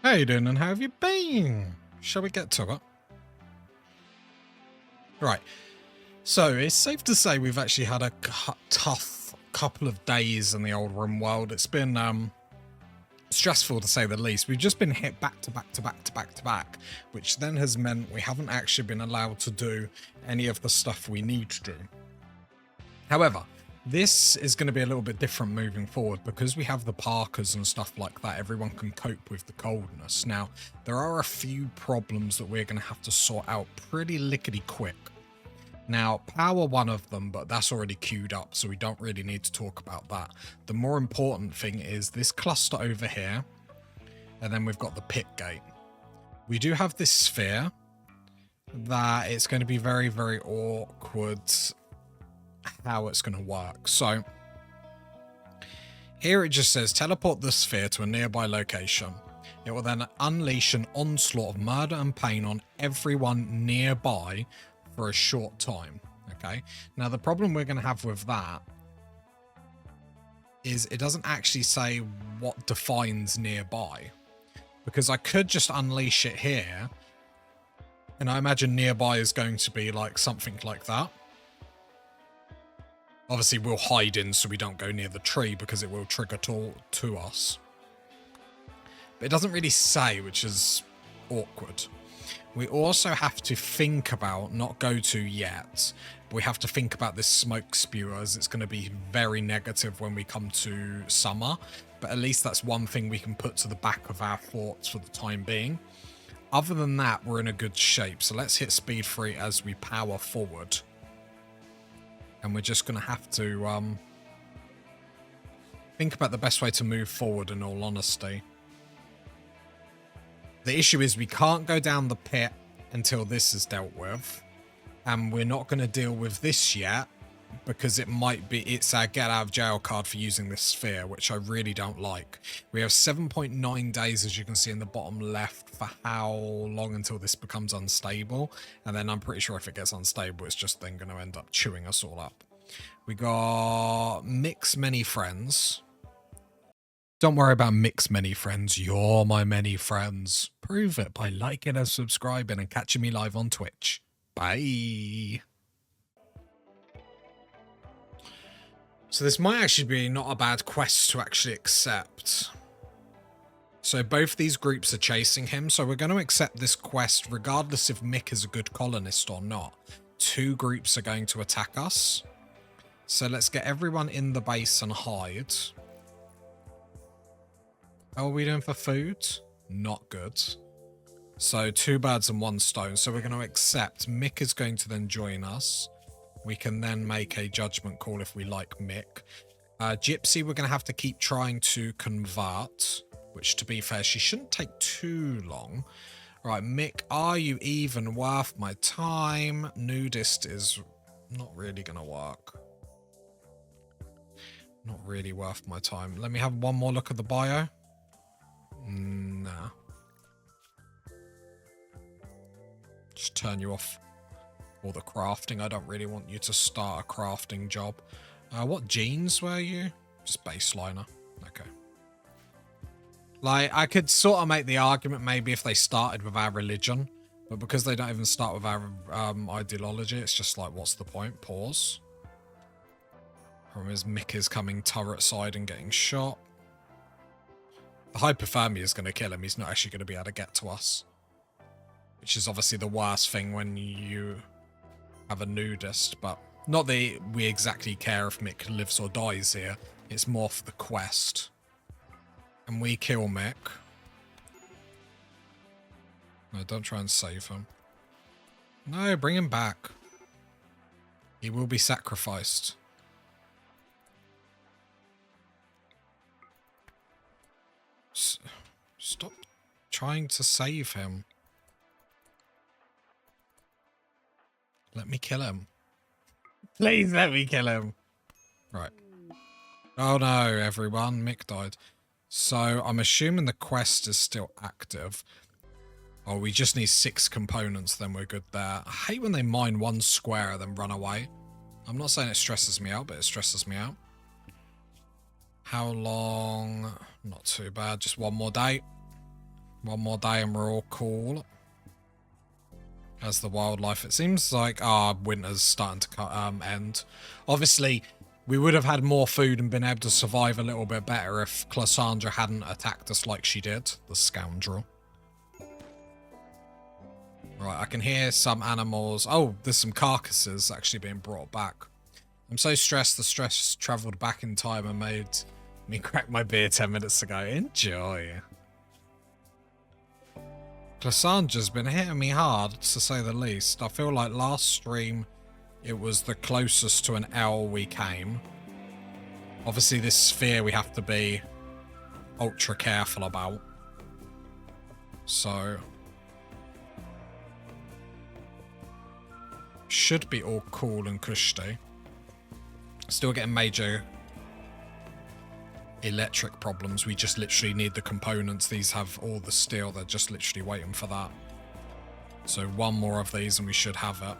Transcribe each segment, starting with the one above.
How you doing and how have you been? Shall we get to it? Right. So it's safe to say we've actually had a tough couple of days in the old Rimworld. It's been stressful to say the least. We've just been hit back to back to back to back to back, which then has meant we haven't actually been allowed to do any of the stuff we need to do. However, this is going to be a little bit different moving forward because we have the parkers and stuff like that. Everyone can cope with the coldness. Now, there are a few problems that we're going to have to sort out pretty lickety quick. Now, power one of them, but that's already queued up, so we don't really need to talk about that. The more important thing is this cluster over here, and then we've got the pit gate. We do have this sphere that it's going to be very, very awkward how it's going to work. So here it just says teleport the sphere to a nearby location. It will then unleash an onslaught of murder and pain on everyone nearby for a short time. Okay, now the problem we're going to have with that is it doesn't actually say what defines nearby, because I could just unleash it here and I imagine nearby is going to be like something like that. Obviously, we'll hide in so we don't go near the tree because it will trigger to us. But it doesn't really say, which is awkward. We also have to think about, not go to yet, but we have to think about this smoke spewer, as it's going to be very negative when we come to summer. But at least that's one thing we can put to the back of our thoughts for the time being. Other than that, we're in a good shape. So let's hit speed 3 as we power forward. And we're just going to have to think about the best way to move forward, in all honesty. The issue is we can't go down the pit until this is dealt with. And we're not going to deal with this yet, because it's our get out of jail card for using this sphere, which I really don't like. We have 7.9 days, as you can see in the bottom left, for how long until this becomes unstable. And then I'm pretty sure if it gets unstable, it's just then going to end up chewing us all up. We got mix many friends. Don't worry about mix many friends. You're my many friends. Prove it by liking and subscribing and catching me live on Twitch. Bye. So this might actually be not a bad quest to actually accept. So both these groups are chasing him, so we're going to accept this quest regardless if Mick is a good colonist or not. 2 groups are going to attack us. So let's get everyone in the base and hide. How are we doing for food? Not good. So 2 birds and 1 stone. So we're going to accept. Mick is going to then join us. We can then make a judgment call if we like Mick. Gypsy, we're going to have to keep trying to convert, which, to be fair, she shouldn't take too long. Right, Mick, are you even worth my time? Nudist is not really going to work. Not really worth my time. Let me have one more look at the bio. Nah. Just turn you off. Or the crafting. I don't really want you to start a crafting job. What genes were you? Just baseliner. Okay. Like, I could sort of make the argument maybe if they started with our religion. But because they don't even start with our ideology, it's just like, what's the point? Pause. Problem is, Mick is coming turret side and getting shot. The hypothermia is going to kill him. He's not actually going to be able to get to us. Which is obviously the worst thing when you have a nudist, but not that we exactly care if Mick lives or dies here. It's more for the quest. And we kill Mick. No, don't try and save him. No, bring him back. He will be sacrificed. Stop trying to save him. Let me kill him. Please let me kill him. Right. Oh no, everyone. Mick died. So I'm assuming the quest is still active. Oh, we just need 6 components, then we're good there. I hate when they mine 1 square and then run away. I'm not saying it stresses me out, but it stresses me out. How long? Not too bad. Just 1 more day. One more day and we're all cool. As the wildlife, it seems like our winter's starting to end. Obviously, we would have had more food and been able to survive a little bit better if Cassandra hadn't attacked us like she did, the scoundrel. Right, I can hear some animals. Oh, there's some carcasses actually being brought back. I'm so stressed. The stress travelled back in time and made me crack my beer 10 minutes ago. Enjoy. Cassandra's been hitting me hard, to say the least. I feel like last stream, it was the closest to an L we came. Obviously, this sphere we have to be ultra careful about. So, should be all cool and cushy. Still getting major electric problems. We just literally need the components. These have all the steel. They're just literally waiting for that. So one more of these and we should have it.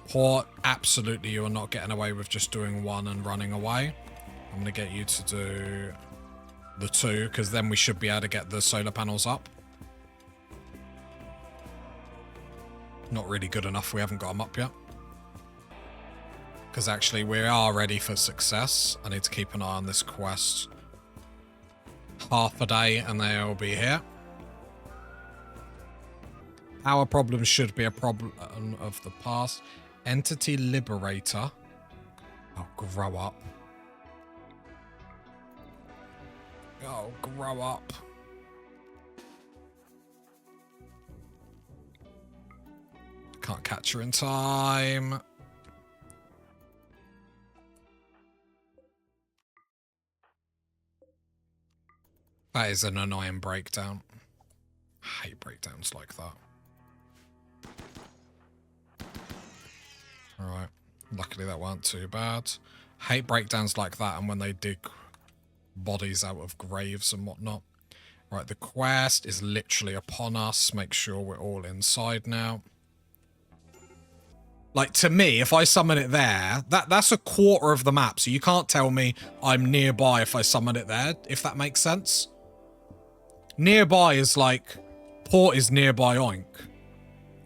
Port, absolutely you are not getting away with just doing one and running away. I'm going to get you to do the two, because then we should be able to get the solar panels up. Not really good enough. We haven't got them up yet. Because actually we are ready for success. I need to keep an eye on this quest. Half a day and they'll be here. Power problems should be a problem of the past. Entity Liberator. Oh, grow up. Oh, grow up. Can't catch her in time. That is an annoying breakdown. I hate breakdowns like that. Alright. Luckily that weren't too bad. Hate breakdowns like that and when they dig bodies out of graves and whatnot. Right, the quest is literally upon us. Make sure we're all inside now. Like, to me, if I summon it there, that's a quarter of the map, so you can't tell me I'm nearby if I summon it there, if that makes sense. Nearby is like, port is nearby oink.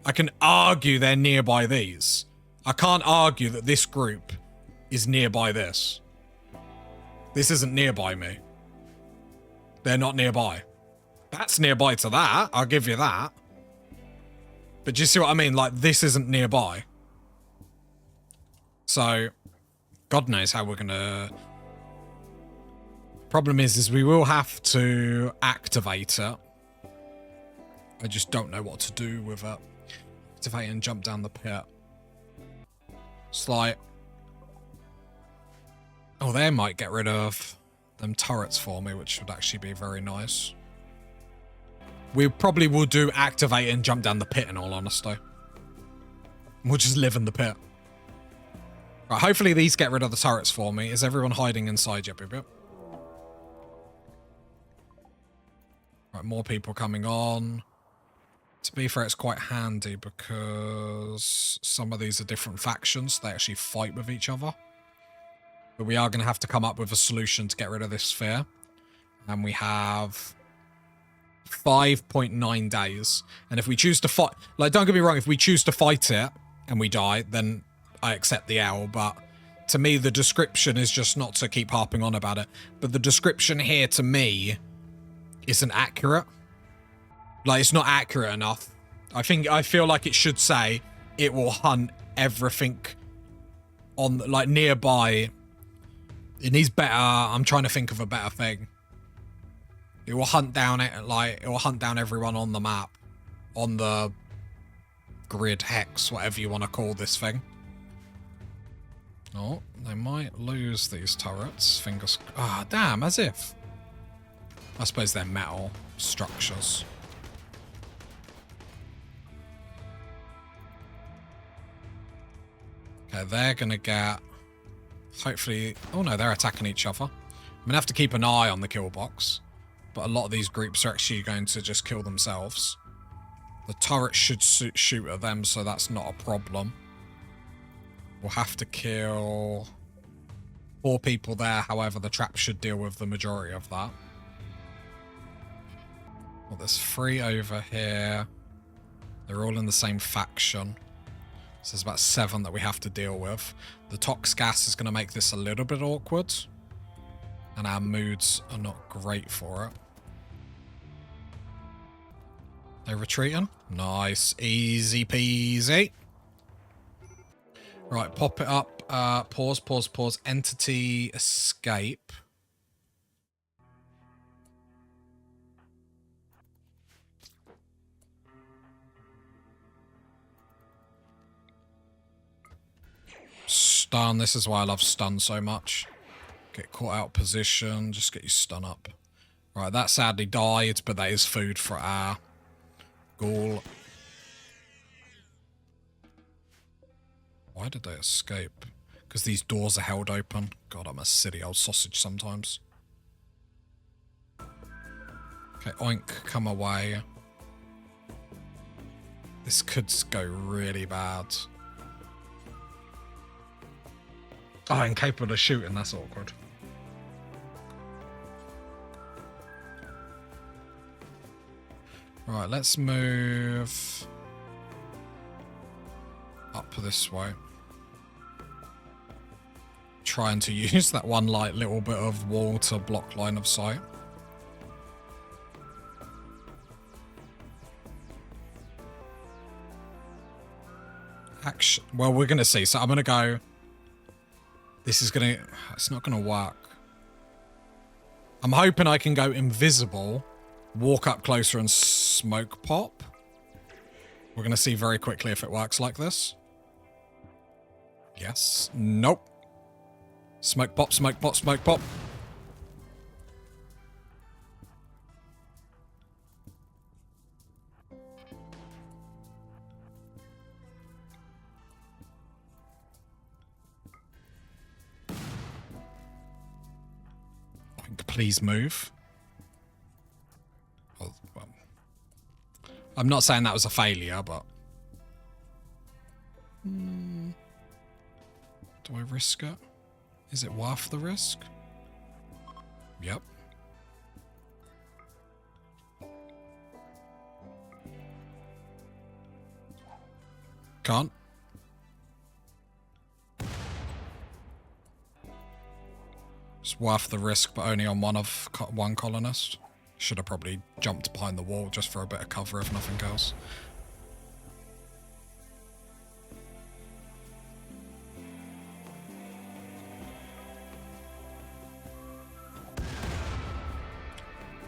I can argue they're nearby these. I can't argue that this group is nearby this. This isn't nearby me. They're not nearby. That's nearby to that, I'll give you that. But do you see what I mean? Like, this isn't nearby. So, God knows how we're gonna... Problem is we will have to activate it. I just don't know what to do with it. Activate and jump down the pit. It's like... Oh, they might get rid of them turrets for me, which would actually be very nice. We probably will do activate and jump down the pit, in all honesty. We'll just live in the pit. Right, hopefully these get rid of the turrets for me. Is everyone hiding inside? Yep, yep, yep. Right, more people coming on. To be fair, it's quite handy because some of these are different factions. They actually fight with each other. But we are going to have to come up with a solution to get rid of this sphere. And we have 5.9 days. And if we choose to fight... Like, don't get me wrong, if we choose to fight it and we die, then I accept the L. But to me, the description is just not to keep harping on about it. But the description here, to me, isn't accurate. Like, it's not accurate enough. I feel like it should say it will hunt everything on, like, nearby. It needs better. I'm trying to think of a better thing. It will hunt down it, like, it will hunt down everyone on the map, on the grid, hex, whatever you want to call this thing. Oh, they might lose these turrets. Fingers. Ah, damn, as if. I suppose they're metal structures. Okay, they're gonna get... Hopefully... Oh no, they're attacking each other. I'm gonna have to keep an eye on the kill box. But a lot of these groups are actually going to just kill themselves. The turret should shoot at them, so that's not a problem. We'll have to kill 4 people there. However, the trap should deal with the majority of that. Well, there's 3 over here. They're all in the same faction. So there's about 7 that we have to deal with. The tox gas is going to make this a little bit awkward. And our moods are not great for it. They're retreating. Nice. Easy peasy. Right, pop it up. Pause. Entity escape. Stun. This is why I love stun so much. Get caught out of position. Just get you stun up. Right, that sadly died, but that is food for our ghoul. Why did they escape? Because these doors are held open. God, I'm a silly old sausage sometimes. Okay, oink, come away. This could go really bad. Oh, incapable of shooting, that's awkward. Right, let's move up this way. Trying to use that one like little bit of wall to block line of sight. Action. Well, we're gonna see. So I'm gonna go. This is gonna. It's not gonna work. I'm hoping I can go invisible, walk up closer and smoke pop. We're gonna see very quickly if it works like this. Yes. Nope. Smoke pop, smoke pop, smoke pop. Please move. Well, I'm not saying that was a failure, but... Do I risk it? Is it worth the risk? Yep. Can't. It's worth the risk, but only on one colonist. Should have probably jumped behind the wall just for a bit of cover, if nothing else.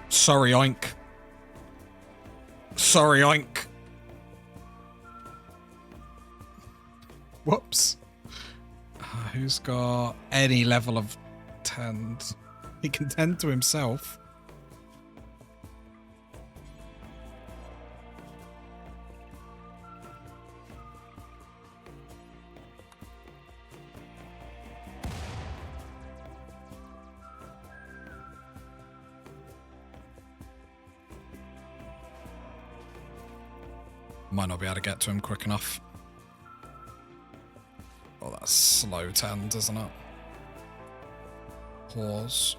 Sorry, oink. Sorry, oink. Whoops. Who's got any level of tend? He can tend to himself. Might not be able to get to him quick enough. Oh, that's slow tend, isn't it? Pause.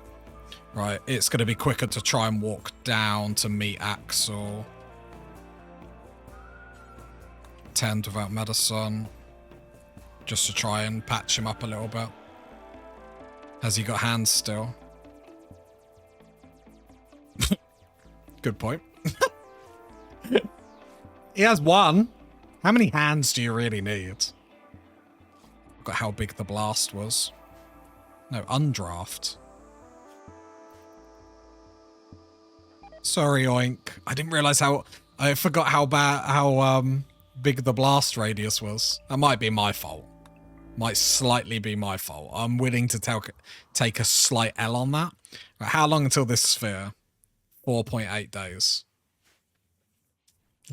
Right, it's going to be quicker to try and walk down to meet Axel. Tend without medicine. Just to try and patch him up a little bit. Has he got hands still? Good point. He has one. How many hands do you really need? Got how big the blast was. No, undraft. Sorry, oink. I didn't realize how... I forgot how big the blast radius was. That might be my fault. Might slightly be my fault. I'm willing to take a slight L on that. Right, how long until this sphere? 4.8 days.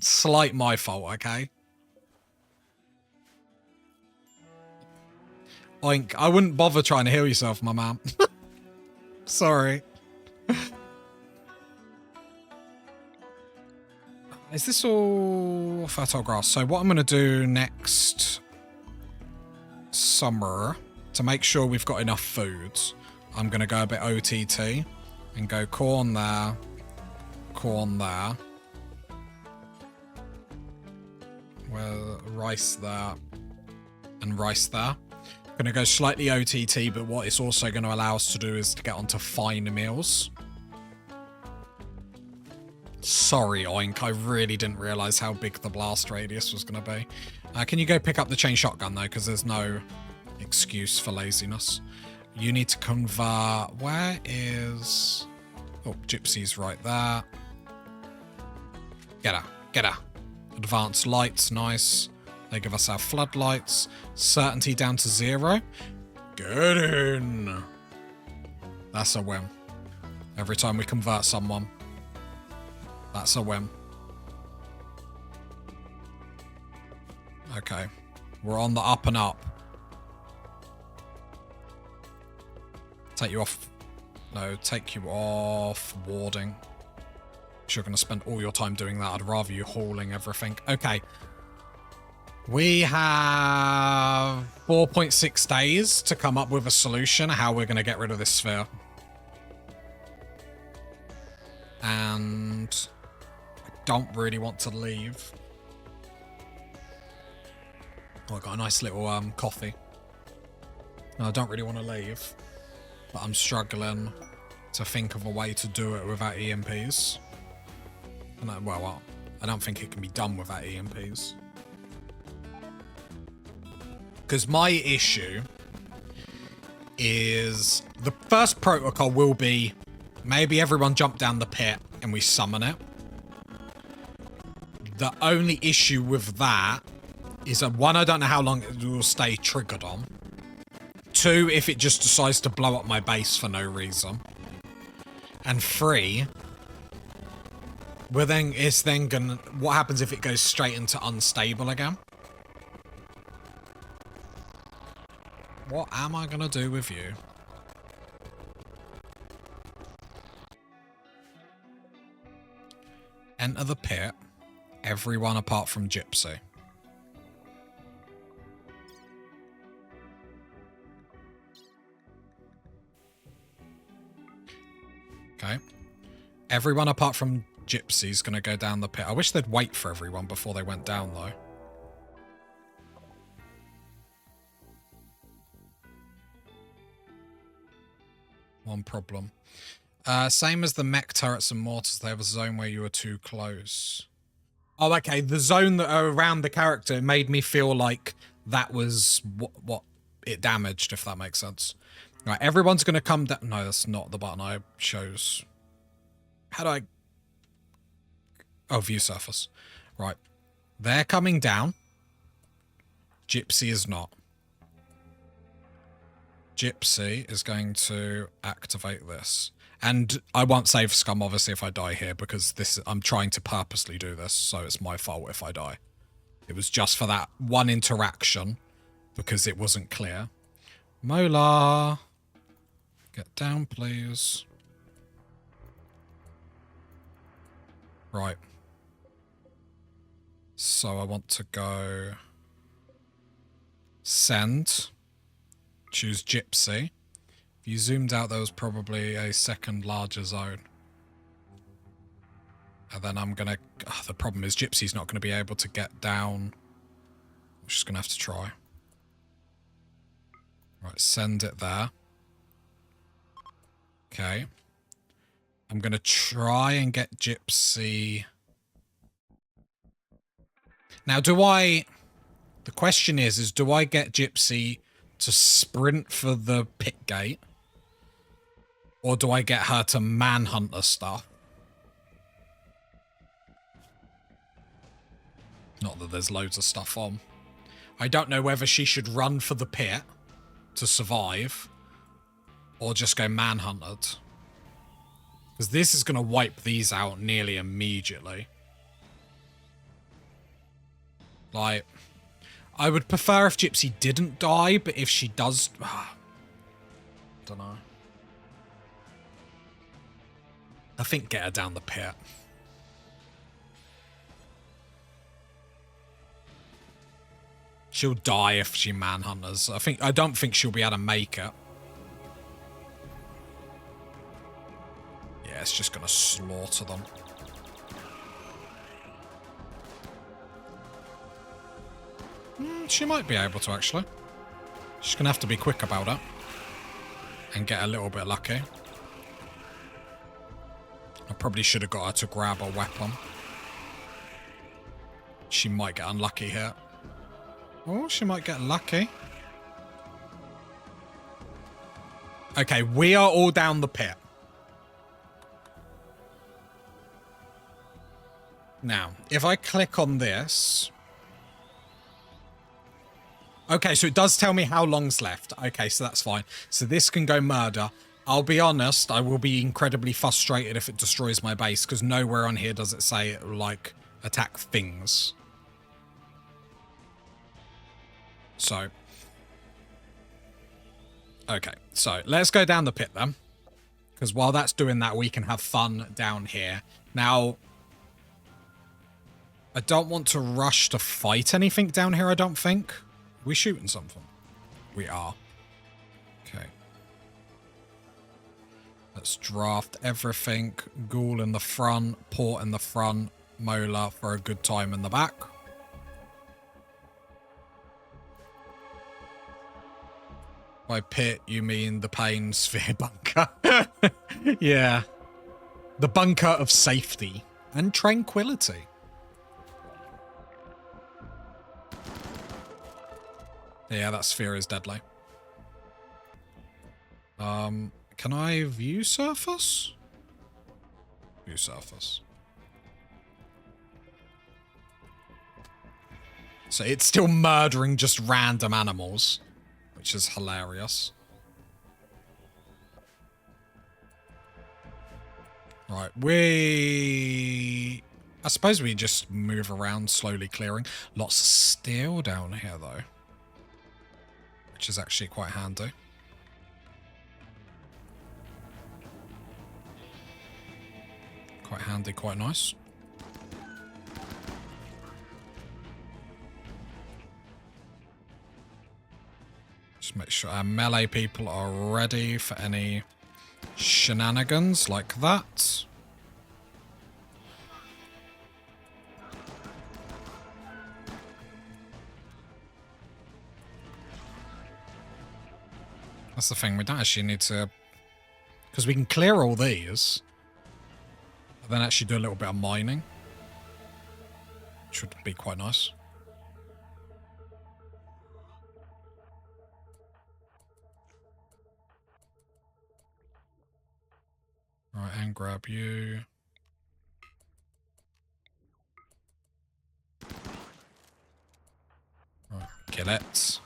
Slight my fault, okay? Oink. I wouldn't bother trying to heal yourself, my man. Sorry. Is this all fertile grass? So what I'm going to do next summer, to make sure we've got enough food, I'm going to go a bit OTT and go corn there, corn there. Well, rice there. And rice there. Gonna go slightly OTT, but what it's also going to allow us to do is to get onto fine meals. Sorry, Oink, I really didn't realise how big the blast radius was going to be. Can you go pick up the chain shotgun, though, because there's no excuse for laziness. You need to convert... Where is... Oh, Gypsy's right there. Get her, get her. Advanced lights, nice. They give us our floodlights. Certainty down to 0. Get in. That's a win. Every time we convert someone. That's a win. Okay. We're on the up and up. Take you off. No, take you off warding. You're going to spend all your time doing that. I'd rather you hauling everything. Okay. We have 4.6 days to come up with a solution how we're going to get rid of this sphere. And I don't really want to leave. Oh, I got a nice little coffee. No, I don't really want to leave. But I'm struggling to think of a way to do it without EMPs. And well, I don't think it can be done without EMPs. Because my issue is the first protocol will be maybe everyone jump down the pit and we summon it. The only issue with that is that 1, I don't know how long it will stay triggered on. 2, if it just decides to blow up my base for no reason. And 3, it's then gonna... What happens if it goes straight into unstable again? What am I gonna do with you? Enter the pit. Everyone apart from Gypsy. Okay. Everyone apart from Gypsy's gonna go down the pit. I wish they'd wait for everyone before they went down, though. One problem. Same as the mech turrets and mortars, they have a zone where you are too close. Oh, okay. The zone that around the character made me feel like that was what it damaged, if that makes sense. Right, everyone's going to come down. No, that's not the button I chose. How do I... Oh, view surface. Right. They're coming down. Gypsy is not. Gypsy is going to activate this. And I won't save scum, obviously, if I die here, because I'm trying to purposely do this, so it's my fault if I die. It was just for that one interaction, because it wasn't clear. Molar! Get down, please. Right. So I want to go... Send. Choose Gypsy. If you zoomed out, there was probably a second larger zone. And then I'm going to... Oh, the problem is Gypsy's not going to be able to get down. I'm just going to have to try. Right, send it there. Okay. I'm going to try and get Gypsy... Now, do I... The question is do I get Gypsy to sprint for the pit gate? Or do I get her to manhunt the stuff? Not that there's loads of stuff on. I don't know whether she should run for the pit to survive or just go manhunted. Because this is going to wipe these out nearly immediately. Like, I would prefer if Gypsy didn't die, but if she does... don't know. I think get her down the pit. She'll die if she manhunters. I don't think she'll be able to make it. Yeah, it's just gonna slaughter them. She might be able to, actually. She's going to have to be quick about it. And get a little bit lucky. I probably should have got her to grab a weapon. She might get unlucky here. Oh, she might get lucky. Okay, we are all down the pit. Now, if I click on this... Okay, so it does tell me how long's left. Okay, so that's fine. So this can go murder. I'll be honest, I will be incredibly frustrated if it destroys my base, because nowhere on here does it say it will, like, attack things. So. Okay, so let's go down the pit then. Because while that's doing that, we can have fun down here. Now, I don't want to rush to fight anything down here, I don't think. Are we shooting something? We are. Okay. Let's draft everything. Ghoul in the front, port in the front, molar for a good time in the back. By pit, you mean the Pain Sphere bunker. Yeah. The bunker of safety and tranquility. Yeah, that sphere is deadly. Can I view surface? View surface. So it's still murdering just random animals, which is hilarious. Right, I suppose we just move around, slowly clearing. Lots of steel down here, though. Which is actually quite handy. Quite handy, quite nice. Just make sure our melee people are ready for any shenanigans like that. That's the thing, we don't actually need to... Because we can clear all these. And then actually do a little bit of mining. Which would be quite nice. Right, and grab you. Right, kill it.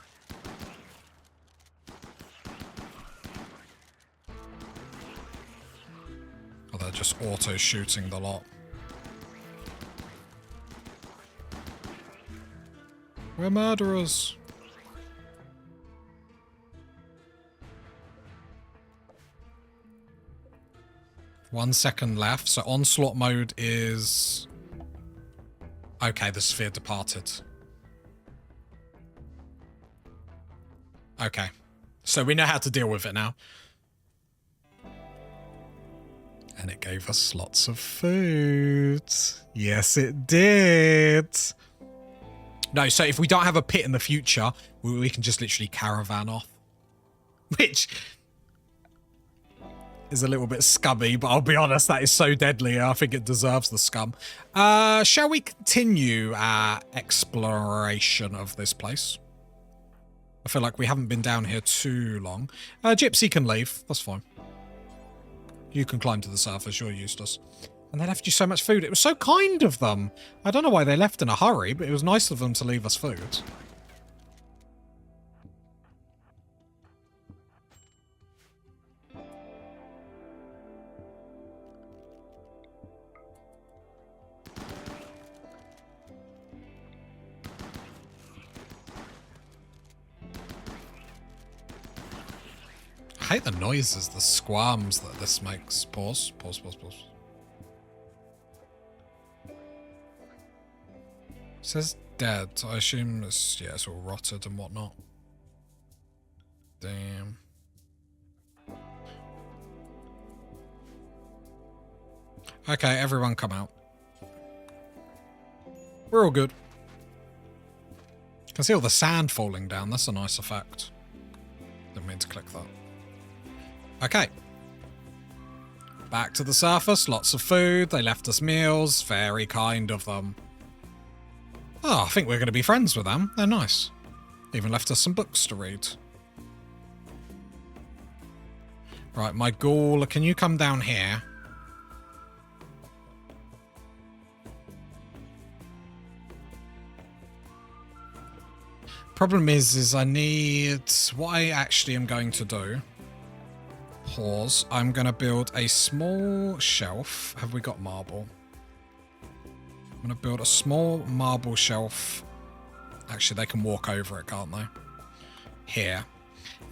Oh, they're just auto-shooting the lot. We're murderers. One second left. So onslaught mode is... Okay, the sphere departed. Okay. So we know how to deal with it now. And it gave us lots of food. Yes, it did. No, so if we don't have a pit in the future, we can just literally caravan off. Which is a little bit scummy, but I'll be honest, that is so deadly. I think it deserves the scum. Shall we continue our exploration of this place? I feel like we haven't been down here too long. Gypsy can leave. That's fine. You can climb to the surface. You're useless. And they left you so much food. It was so kind of them. I don't know why they left in a hurry, but it was nice of them to leave us food. I hate the noises, the squarms that this makes. Pause, pause, pause, pause. It says dead. I assume it's, yeah, it's all rotted and whatnot. Damn. Okay, everyone come out. We're all good. Can see all the sand falling down. That's a nice effect. Didn't mean to click that. Okay. Back to the surface. Lots of food. They left us meals. Very kind of them. Oh, I think we're going to be friends with them. They're nice. Even left us some books to read. Right, my ghoul, can you come down here? Problem is I need... What I actually am going to do... Pause. I'm going to build a small shelf. Have we got marble? I'm going to build a small marble shelf. Actually, they can walk over it, can't they? Here.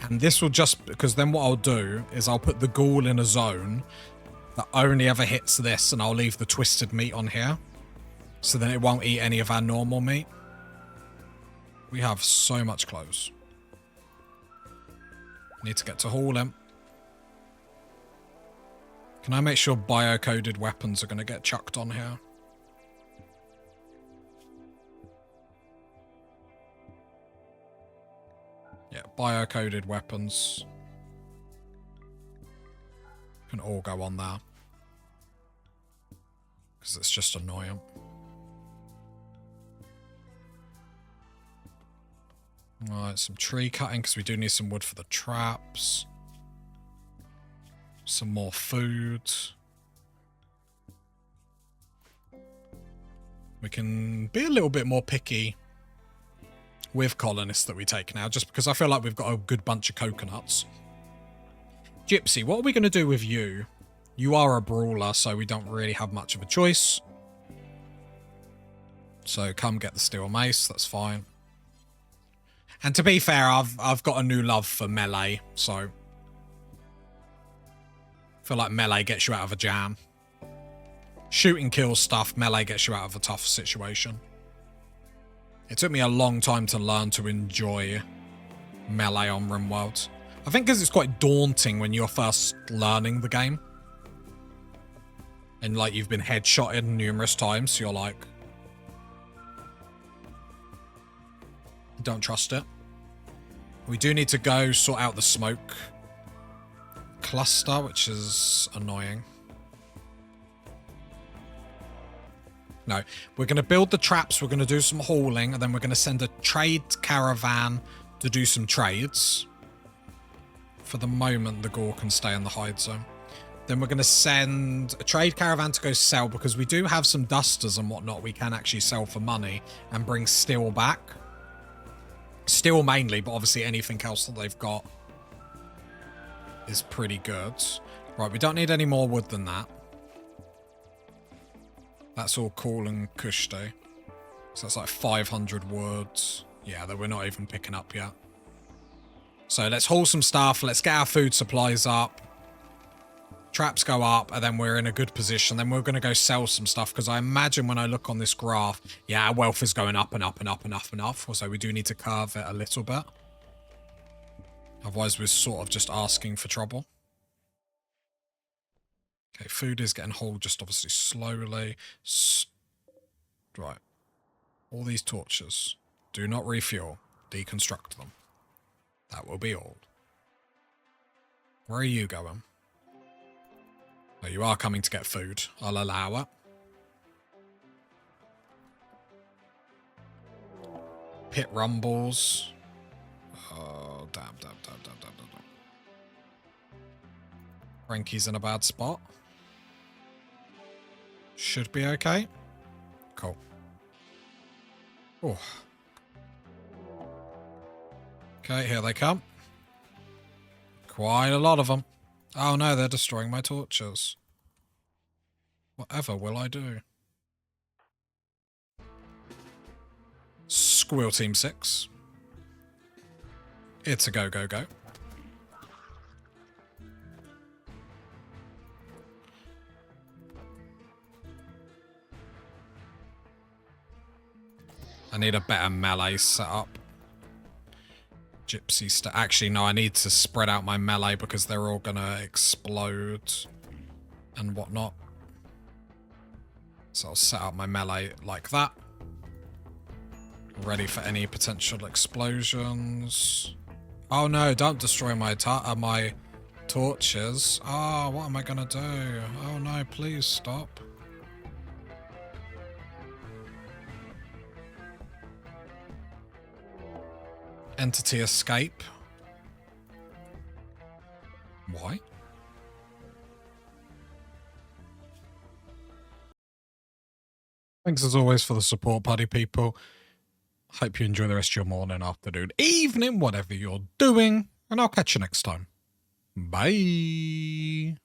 And this will just... Because then what I'll do is I'll put the ghoul in a zone that only ever hits this, and I'll leave the twisted meat on here. So then it won't eat any of our normal meat. We have so much clothes. Need to get to hauling. Can I make sure bio-coded weapons are going to get chucked on here? Yeah, bio-coded weapons can all go on there. Because it's just annoying. Alright, some tree cutting because we do need some wood for the traps. Some more food. We can be a little bit more picky with colonists that we take now, just because I feel like we've got a good bunch of coconuts. Gypsy, what are we going to do with you? You are a brawler, so we don't really have much of a choice. So come get the steel mace, that's fine. And to be fair, I've got a new love for melee, so I feel like melee gets you out of a jam. Shoot and kill stuff, melee gets you out of a tough situation. It took me a long time to learn to enjoy melee on Rimworld. I think because it's quite daunting when you're first learning the game. And like you've been headshotted numerous times, so you're like... Don't trust it. We do need to go sort out the smoke cluster, which is annoying. No, we're going to build the traps, we're going to do some hauling, and then we're going to send a trade caravan to do some trades. For the moment, the ghoul can stay in the hide zone. Then we're going to send a trade caravan to go sell, because we do have some dusters and whatnot we can actually sell for money and bring steel back. Steel mainly, but obviously anything else that they've got is pretty good. Right, we don't need any more wood than that. That's all cool and cushy. So that's like 500 woods. Yeah, that we're not even picking up yet. So let's haul some stuff. Let's get our food supplies up. Traps go up, and then we're in a good position. Then we're going to go sell some stuff, because I imagine when I look on this graph, yeah, our wealth is going up and up and up and up and up. So we do need to curve it a little bit. Otherwise, we're sort of just asking for trouble. Okay, food is getting hauled just obviously slowly. Right. All these torches. Do not refuel. Deconstruct them. That will be all. Where are you going? Oh, you are coming to get food. I'll allow it. Pit rumbles. Oh, damn. Frankie's in a bad spot. Should be okay. Cool. Oh. Okay, here they come. Quite a lot of them. Oh no, they're destroying my torches. Whatever will I do? Squirrel Team 6. It's a go, go, go. I need a better melee setup. Gypsy actually, no, I need to spread out my melee because they're all gonna explode and whatnot. So I'll set up my melee like that. Ready for any potential explosions. Oh no, don't destroy my my torches. Oh, what am I gonna do? Oh no, please stop. Entity escape. Why? Thanks as always for the support, party people. Hope you enjoy the rest of your morning, afternoon, evening, whatever you're doing, and I'll catch you next time. Bye.